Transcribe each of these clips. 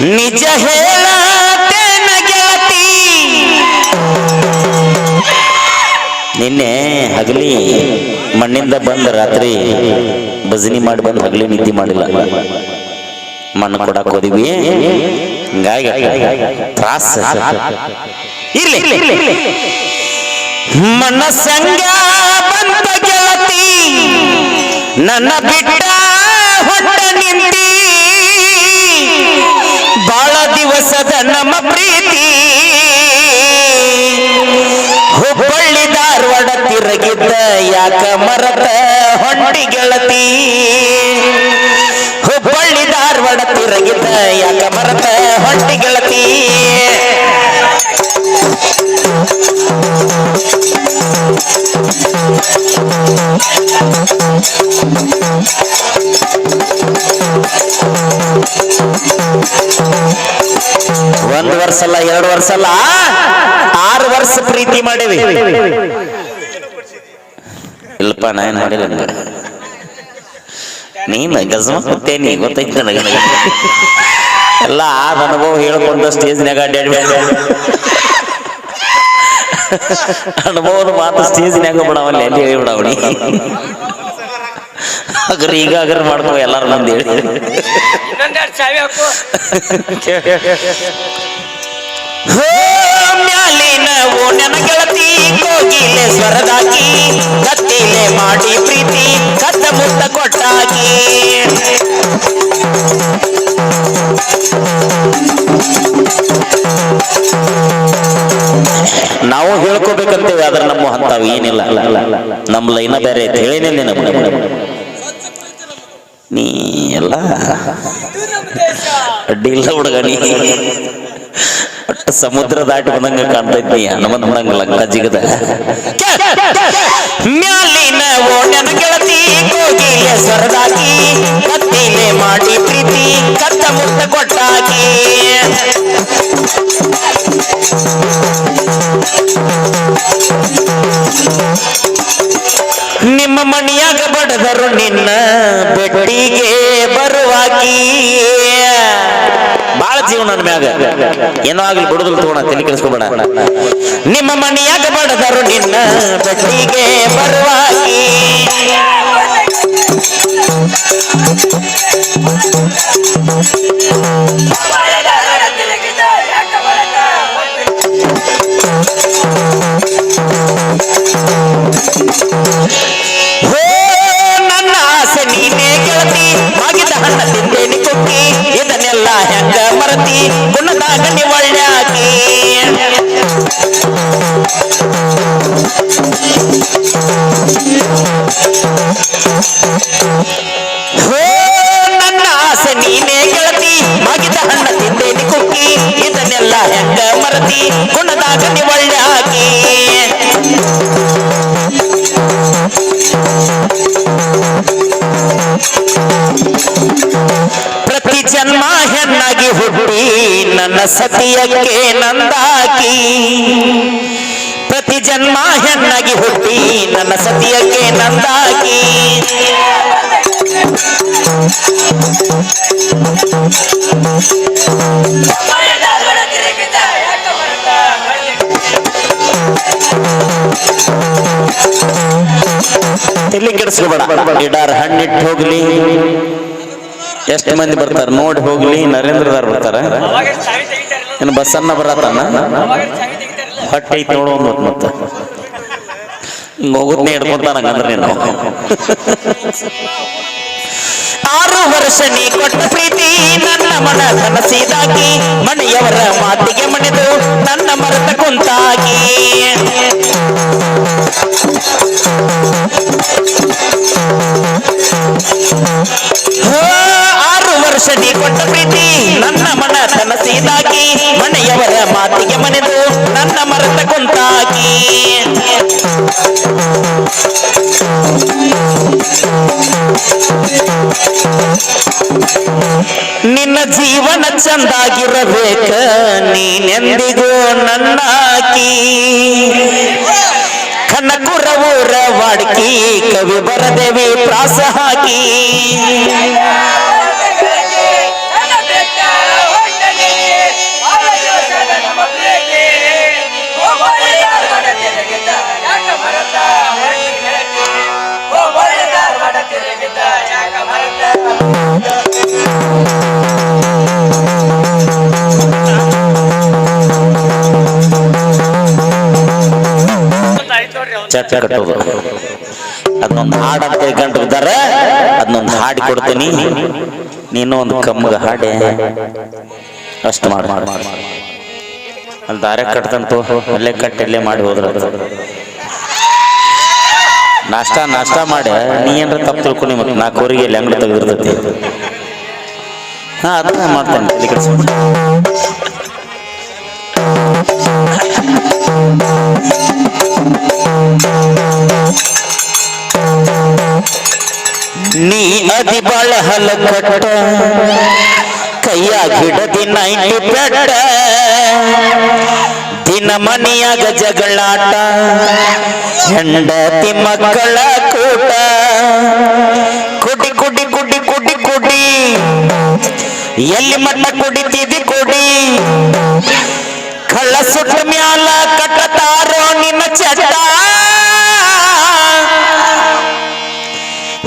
ನಿಜ ಹೇಳತೇನ ಗೆಳತಿ ನಿನ್ನೆ ಹಗಲಿ ಮಣ್ಣಿಂದ ಬಂದ ರಾತ್ರಿ ಭಜನಿ ಮಾಡಿ ಬಂದು ಹಗಲಿ ನಿದ್ದೆ ಮಾಡಿಲ್ಲ ಮಣ್ಣು ಕೊಡಕ್ ಹೋದಿವಿ ಹಿಂಗಾಗಿ ತ್ರಾಸ ಇರ್ಲಿ ಮನಸ್ಸಂಗ ಬಂದ ಗೆಳತಿ ನನ್ನ ಬಿಟ್ಟ ಹೊಟ್ಟ ನಿಂತಿ ಬಾಳ ದಿವಸದ ನಮ್ಮ ಪ್ರೀತಿ ಹುಬ್ಬಳ್ಳಿ ಧಾರವಾಡ ತಿರುಗಿದ್ದ ಯಾಕ ಮರತ ಹೊಂಟಿ ಗೆಳತಿ ಹುಬ್ಬಳ್ಳಿ ಧಾರವಾಡ ತಿರುಗಿದ್ದ ಯಾಕ ಮರತ ಹೊಂಟಿ ಗೆಳತಿ ಒಂದು ವರ್ಷ ಅಲ್ಲ 2 ವರ್ಷ ಅಲ್ಲ 6 ವರ್ಷ ಪ್ರೀತಿ ಮಾಡೇವಿ ಇಲ್ಲಪ್ಪ ನಾ ಏನ್ ಮಾಡಿಲ್ಲ ನೀನು ಗಜಮತ್ತೇನಿ ಗೊತ್ತೈತೆ ನನಗೆ ಎಲ್ಲ ಆದ ಅನುಭವ ಹೇಳ್ಕೊಂಡು ಸ್ಟೇಜ್ನಾಗ ಅಡ್ಡಾಡ್ಬೇಡ ಅನುಭವದ ಮಾತು ಸ್ಟೇಜ್ನಾಗ ಬಿಡವಲ್ಲ ಎಲ್ಲಿ ಹೇಳಿಬಿಡವಣಿ ಅಗ್ರ ಈಗ ಅಗ್ರ ಮಾಡ್ಕೋ ಎಲ್ಲಾರು ಮಂದಿ ಹೇಳಿ ಮ್ಯಾಲಿನ ಓಣ್ಯನ ಗೆಳತಿ ಕೋಗಿಲೆ ಸ್ವರದಾಕಿ ಕತ್ತಿಲೆ ಮಾಡಿ ಪ್ರೀತಿ ಕತ್ತ ಮುತ್ತ ಕೊಟ್ಟಾಕಿ ನಾವು ಹೇಳ್ಕೋಬೇಕಂತೇವೆ ಆದ್ರೆ ನಮ್ಮ ಅಂತಾವ್ ಏನಿಲ್ಲ ನಮ್ಮ ಲೈನ ಬೇರೆ ಐತೆ ಹೇಳಿನಿಲ್ಲ ನೀ ಎಲ್ಲ ಅಡ್ಡಿ ಇಲ್ಲ ಹುಡುಗ ನೀ ಒಟ್ಟು ಸಮುದ್ರ ದಾಟಿ ಬಂದಂಗ ಕಾಣ್ತೈತಿ ಹನುಮಂತ ಬಂದಂಗ ಲಂಕ ಜಿಗದ ಮ್ಯಾಲಿನ ಓಣ್ಯನ ಗೆಳತಿ ಕೋಗಿಲೆ ಸ್ವರದಾಕಿ ಕತ್ತಿಲೆ ಮಾಡಿ ಪ್ರೀತಿ ಕತ್ತ ಮುತ್ತ ಕೊಟ್ಟಾಕಿ ನಿಮ್ಮ ಮಣಿಯಾಗ ಬಡದರು ನಿನ್ನ ಬೆಟ್ಟಿಗೆ ಬರುವಾಕಿ ಬಾಳ ಜೀವನ ನನ್ನ ಮ್ಯಾಗ ಏನೋ ಆಗ್ಲಿ ಬಿಡುದಲ್ ತಗೋಣ ತಲೆ ಕೆಡಿಸ್ಕೊಬೇಡ ನಿಮ್ಮ ಮಣಿಯಾಗ ಬಡದರು ನಿನ್ನ ಬೆಟ್ಟಿಗೆ ಬರುವಾಕಿ ನನ್ನ ಆಸೆ ನೀನೇ ಗೆಳತಿ ಮಾಗಿದ ಹಣ್ಣ ತಿಂದೇನಿ ಕುಕ್ಕಿ ಇದನ್ನೆಲ್ಲ ಹೆಂಗ ಮರತಿ ಗುಣದಾಗ ನಿವಳ್ಯಾಕಿ ನನ್ನ ಆಸೆ ನೀನೇ ಗೆಳತಿ ಮಾಗಿದ ಹಣ್ಣ ತಿಂದೇನಿ ಕುಕ್ಕಿ ಇದನ್ನೆಲ್ಲ ಹೆಂಗ ಮರತಿ ಗುಣದಾಗ ನಿವಳ್ಯಾಕಿ ಪ್ರತಿ ಜನ್ಮ ಹೆಣ್ಣಾಗಿ ಹುಟ್ಟಿ ನನ್ನ ಸತಿಯಕ್ಕೆ ನಂದಾಕಿ ಪ್ರತಿ ಜನ್ಮ ಹೆಣ್ಣಾಗಿ ಹುಟ್ಟಿ ನನ್ನ ಸತಿಯಕ್ಕೆ ನಂದಾಕಿ ತಲೆ ಕೆಡಿಸ್ಕೋಬೇಡ ಇಡಾರ ಹಣ್ಣಿಟ್ಟು ಹೋಗ್ಲಿ ಎಷ್ಟು ಮಂದಿ ಬರ್ತಾರ ನೋಡಿ ಹೋಗ್ಲಿ ನರೇಂದ್ರದಾರ್ ಬರ್ತಾರ ಇನ್ನು ಬಸ್ಸನ್ನ ಬರತ್ತಾನ ಹೊಟ್ಟೆ ಐತಿ ನೋಡೋ ಮತ್ತ ಹಿಂಗ ಹೋಗುದ್ನೇ ಹಿಡ್ಕೊಂತಾನ ಹಂಗಂದ್ರೆ ನೀನು 6 ವರ್ಷ ನೀ ಕೊಟ್ಟ ಪ್ರೀತಿ ನನ್ನ ಮನ ಕನಸಿದಾಗಿ ಮನೆಯವರ ಮಾತಿಗೆ ಮಣಿದು ನನ್ನ ಮರೆತ ಕುಂತಾಗಿ 6 ವರ್ಷ ನೀ ಕೊಟ್ಟ ಪ್ರೀತಿ ನನ್ನ ಮನ ಕನಸಿದಾಗಿ ಮನೆಯವರ ಮಾತಿಗೆ ಮಣಿದು ನನ್ನ ಮರೆತ ಕುಂತಾಗಿ ನಿನ್ನ ಜೀವನ ಚಂದಾಗಿರಬೇಕ ನೀನೆಂದಿಗೂ ನನ್ನಾಕಿ ಕನಕುರ ಊರ ವಾಡ್ಕಿ ಕವಿ ಬರದೇವಿ ಪ್ರಾಸ ಹಾಕಿ ಚರ್ಚೆ ಕಟ್ಟೋದು. ಅದನ್ನೊಂದು ಹಾಡು ಅಂತ ಗಂಟು ಬಿದ್ದಾರೆ, ಅದನ್ನೊಂದು ಹಾಡಿ ಕೊಡ್ತೀನಿ, ನೀನು ಒಂದು ಕಮ್ಮಗ ಹಾಡೆ ಅಷ್ಟು ಮಾಡಿ ಅಲ್ಲಿ ದಾರೆ ಕಟ್ತಂತು, ಅಲ್ಲೇ ಕಟ್ಟಲ್ಲೇ ಮಾಡಿ ಹೋದ್ರ ನಾಷ್ಟ ಮಾಡಿ ನೀ ಏನ್ರ ತಪ್ಪು ತಿಳ್ಕೊಂಡು ಮತ್ತೆ 4 ಎಲ್ಲಿ ಅಂಗಡಿ ತೆಗೆದಿರ್ತೈತಿ. ಅದನ್ನ ಮಾಡ್ತೇನೆ. ನೀ ಅದಿ ಬಾಳ ಹಲಕಟ್ಟ ಕೈಯ ಗಿಡದಿ 90 ಪೆಟ್ಟ ದಿನ ಮನೆಯಾಗ ಜಗಳಾಟ ಹೆಂಡತಿ ಮಕ್ಕಳ ಕೂಟ ಕುಡಿ ಕುಡಿ ಕುಡಿ ಕುಡಿ ಕುಡಿ ಎಲ್ಲಿ ಮಟ್ಟ ಕುಡಿತಿದಿ ಕುಡಿ ಕಳ್ಳ ಸುಟ್ಟ ಮ್ಯಾಲ ಕಟ್ಟತಾರೋ ನಿನ್ನ ಚಟ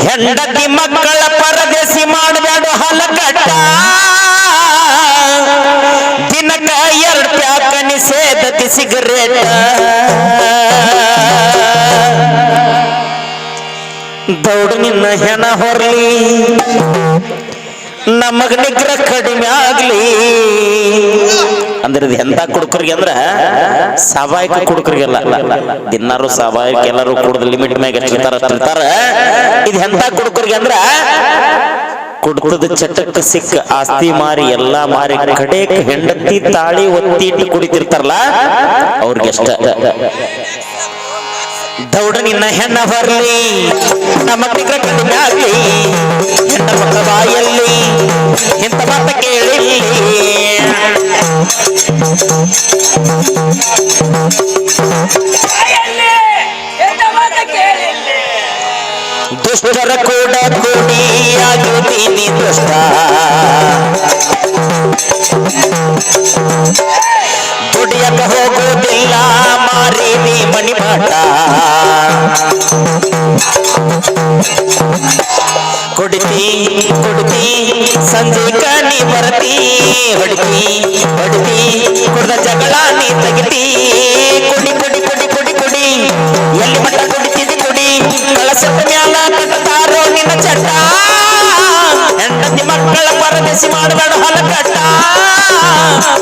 ಹೆಂಡತಿ ಮಕ್ಕಳ ಪರದೇಸಿ ಮಾಡಬೇಡ ಹಲಕಟ್ಟ ದಿನಕ್ಕ 2 ಪ್ಯಾಕ ನಿಷೇಧತಿ ಸಿಗರೇಟ ದೌಡ ನಿನ್ನ ಹೆಣ ಹೊರಲಿ ನಮಗ ನಿಗ್ರಹ ಕಡಿಮೆ ಆಗ್ಲಿ ಅಂದ್ರೆ ಇದು ಎಂತ ಕುಡುಕರಿಗೆ ಅಂದ್ರ ಸಾವಾಯಿಕ ಕುಡುಕರಿಗೆಲ್ಲ ದಿನಾರು ಸಾವಾಯಿಕ ಎಲ್ಲರೂ ಕುಡ್ದು ಲಿಮಿಟ್ ಮ್ಯಾಗ ತಿಂತಾರ. ಇದು ಎಂತ ಕುಡುಕರಿಗೆ ಅಂದ್ರ ಕುಡ್ತದ ಚಟಕ್ಕೆ ಸಿಕ್ಕ ಆಸ್ತಿ ಮಾರಿ ಎಲ್ಲಾ ಮಾರಿ ಕಡೆಕ್ ಹೆಂಡತಿ ತಾಳಿ ಒತ್ತಿ ಇಟ್ಟು ಕುಡಿತಿರ್ತಾರಲ್ಲ ಅವ್ರಿಗೆಷ್ಟ. ದೌಡ ನಿನ್ನ ಹೆಣ್ಣ ಬರ್ಲಿ ನಮ್ಮ ನಿಗ್ರಹ ಕಡಿಮೆ ಆಗ್ಲಿ ಹೆಣ್ಣ ಮಕ್ಕಳ ಬಾಯಲ್ಲಿ ಇಂಥ ಮಾತ ಕೇಳಿ ದುಷ್ಟರ ಕೂಡ ಕೂಡಿಯಾಗಿದ್ದೀನಿ ದುಷ್ಟ ದುಡಿಯಕ ಹೋಗುವುದಿಲ್ಲ ಮಾರೀನಿ ಮಣಿ ಮಾಟ ಕುಡಿತಿ ಕುಡಿತಿ ಸಂಜೆ ಕಣಿ ಬರ್ತಿ ಹೊಡಿತಿ ಹೊಡಿತಿ ಕುಡ್ದ ಜಗಳ ನೀ ತೆಗಿತಿ ಕುಡಿ ಕುಡಿ ಕುಡಿ ಕುಡಿ ಕುಡಿ ಎಲ್ಲಿ ಮಟ್ಟ ಕುಡಿತಿದಿ ಕುಡಿ ಕಳಸದ ಮ್ಯಾಲ ಕಟ್ಟತಾರೋ ನಿನ್ನ ಚಟ್ಟ ಹೆಂಡತಿ ಮಕ್ಕಳ ಪರದೇಸಿ ಮಾಡಬೇಡ ಹಲಕಟ್ಟ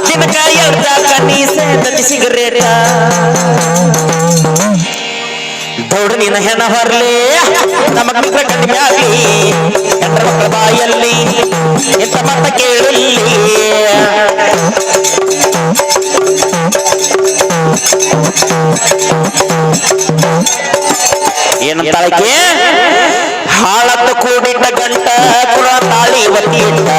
ದಿನಕ 2 ಪ್ಯಾಕ ನಿಷೇಧತಿ ಸಿಗರೇಟ ದೌಡ ನಿನ್ನ ಹೆಣ ಹೊರಲಿ ನಮಗ ನಿಗ್ರಹ ಕಡಿಮೆ ಆಗ್ಲಿ ಹೆಂಡ್ರ ಮಕ್ಕಳ ಬಾಯಲ್ಲಿ ಇಂಥ ಮಾತ ಕೇಳಲಿ ಏನಂತಾಳಕ್ಕೆ ಹಾಳತ್ತ ಕೂಡಿಟ್ಟ ಗಂಟ ಕುಳ ತಾಳಿ ಒತ್ತಿ ಇಟ್ಟ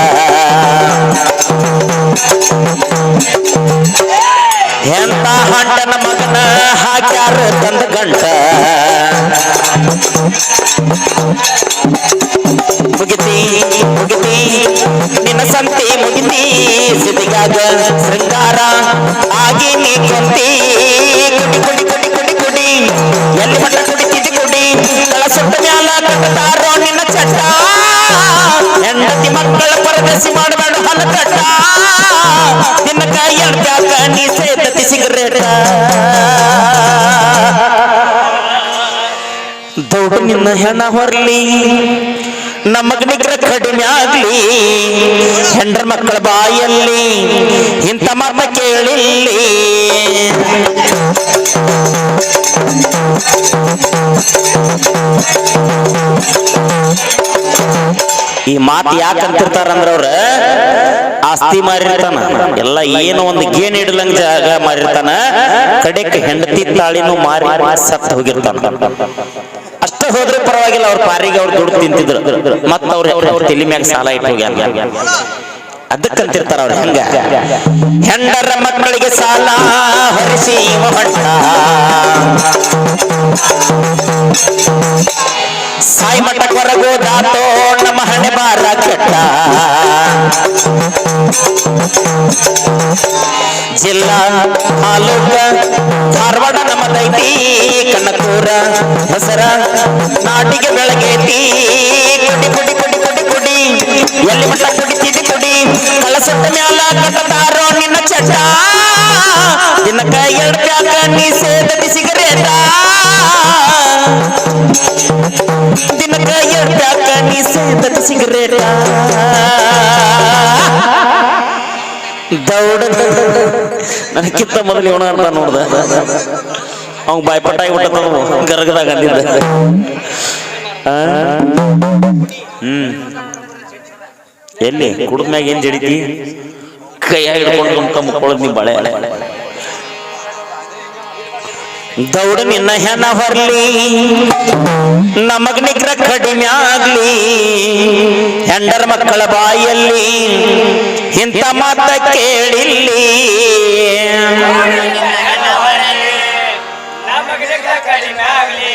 ಎಂತ ಹಂಡನ ಮಗನ ಹಾಕ್ಯಾರ ತಂದ ಗಂಟ ಮುಗಿತಿ ಮುಗಿತಿ ನಿನ್ನ ಸಂತಿ ಮುಗಿತಿ ಸಿದಿಗಾಗ ಶೃಂಗಾರ ಆಗಿ ನೀ ಕೊಂತಿ ಕುಡಿ ಕುಡಿ ಕುಡಿ ಕುಡಿ ಕುಡಿ ಎಲ್ಲಿ ಮಟ್ಟ ಕುಡಿತಿದ್ದಿ ಕುಡಿ ಕಳಸುಟ್ಟ ಮ್ಯಾಲ ಕಟ್ಟತಾರೋ ನಿನ್ನ ಚಟ್ಟ ಹೆಂಡತಿ ಮಕ್ಕಳ ಪರದೇಸಿ ಮಾಡಬೇಡ ಹಲಕಟ್ಟ ದಿನಕ್ಕ 2 ಪ್ಯಾಕ ನಿಷೇಧತಿ ಸಿಗರೇಟ ದೌಡ ನಿನ್ನ ಹೆಣ ಹೊರಲಿ ನಮಗ ನಿಗ್ರಹ ಕಡಿಮೆ ಆಗ್ಲಿ ಹೆಂಡ್ರ ಮಕ್ಕಳ ಬಾಯಲ್ಲಿ ಇಂಥ ಮಾತ ಕೇಳಿಲ್ಲಿ ಈ ಮಾತು ಯಾಕಂತಿರ್ತಾರಂದ್ರ ಅವ್ರ ಆಸ್ತಿ ಮಾರಿರ್ತಾನ ಎಲ್ಲ ಏನೋ ಒಂದು ಗೇನ್ ಇಡ್ಲಂಗ ಜಾಗ ಮಾರಿರ್ತಾನ ಕಡೆಕ್ ಹೆಂಡತಿ ತಾಳಿನೂ ಮಾರಿ ಸತ್ತು ಹೋಗಿರ್ತಾನ. ಅಷ್ಟ ಹೋದ್ರೆ ಪರವಾಗಿಲ್ಲ ಅವ್ರ ಪಾರಿಗೆ ಅವ್ರು ದುಡ್ಡು ತಿಂತಿದ್ರು ಮತ್ತ ಅವ್ರ ತಲೆ ಮ್ಯಾಗ ಸಾಲ ಇಟ್ಟು ಹೋಗ್ಯಾರ. ಅದಕ್ಕಂತಿರ್ತಾರ ಅವ್ರ ಹೆಂಗ ಹೆಂಡರ ಮಕ್ಕಳಿಗೆ ಸಾಲ ಹೊರಿಸಿ ಹೊಟ್ಟ ಸಾಯಿ ಮಠ ಹೊರಗೋದಾತೋ ನಮ್ಮ ಹಣೆ ಬಾರ ಕೆಟ್ಟ ಜಿಲ್ಲಾ ತಾಲೂಕ ಧಾರವಾಡ ನಮ್ಮದೈತಿ ಕನಕೂರ ಹೆಸರ ನಾಟಿಗೆ ಬೆಳಗೈತಿ ಕುಡಿ ಕುಡಿ ಕುಡಿ ಕುಡಿ ಕುಡಿ ಎಲ್ಲಿ ಮಟ್ಟ ಕುಡಿತಿದಿ ಕುಡಿ ಕಳಸದ ಮ್ಯಾಲ ಕಟ್ಟತಾರೋ ನಿನ್ನ ಚಟ್ಟ ದಿನಕ್ಕ 2 ಪ್ಯಾಕ ನಿಷೇಧತಿ ಸಿಗರೇಟ ದಿನಕ ಎಟ್ಟಾಕ ನೀ ಸೇದಕ ಸಿಗರೇಟ ದೌಡ ನನಗಿಂತ ಮೊದಲು ಇವನ ಅಂತ ನೋಡ್ದ ಅವ್ ಬಾಯ್ಪಟ್ಟಾಗಿ ಬಿಟ್ಟ ಗರ್ಗದಾಗ ಅಂದಿದ್ದ ಎಲ್ಲಿ ಕುಡಿದ್ಮ್ಯಾಗ ಏನ್ ಜಡಿತಿ ಕೈಯಾಗ ಹಿಡ್ಕೊಂಡು ಮುಕ್ಕೊಳ್ಳೋದು ನೀ ಬಳೆ ದೌಡ ನಿನ್ನ ಹೆಣ ಹೊರ್ಲಿ ನಮಗ್ ನಿಗ್ರ ಕಡಿಮೆ ಆಗ್ಲಿ ಹೆಂಡರ ಮಕ್ಕಳ ಬಾಯಲ್ಲಿ ಇಂಥ ಮಾತ ಕೇಳಿಲ್ಲಿ ಕಡಿಮೆ ಆಗ್ಲಿ